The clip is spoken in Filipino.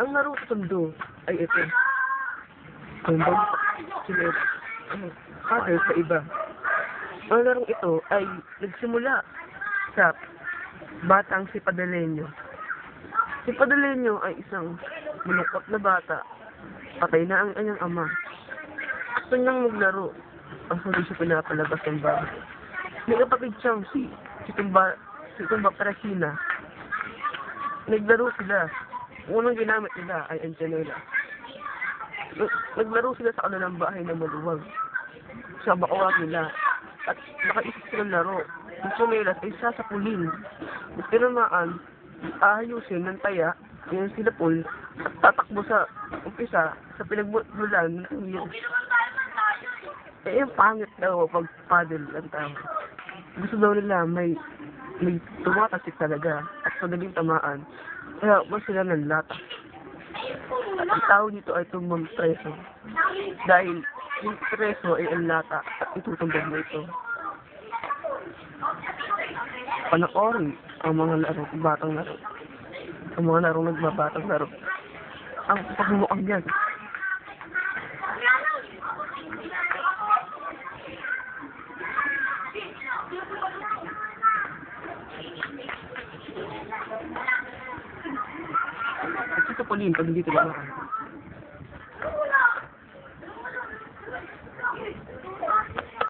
Ang laro sa Tondo ay ito. Ang bang sila father sa iba. Ang larong ito ay nagsimula sa batang si Padalenyo. Si Padalenyo ay isang malungkot na bata. Patay na ang kanyang ama. Gusto niyang maglaro. Ang huli siya pinapalabas ng bahay. May kapatid siyang si Tumba Parasina. Naglaro sila. Unang ginamit nila ay ang tsanela. Naglaro sila sa kanilang bahay na maluwag. Sa bakuwag nila. At nakaisip silang laro. Ang tsanelas ay sasapulin. At tinamaan, aayusin ng taya, yung silapul, at tatakbo sa umpisa sa pinagbulan ng iyo. Eh, yung pangit daw pag paddle ang tao. Gusto daw nila may tumatasik talaga at madaling tamaan. Kaya mas sila ng lata. At ang tao nito ay tumbang preso. Dahil yung preso ay ang lata at itutumbang mo ito. Panoorin ang mga laro, batang laro. Ang mga larong nagbabatang laro. Ang pagmumukhang yan. At ito po rin, pag dito lang ako.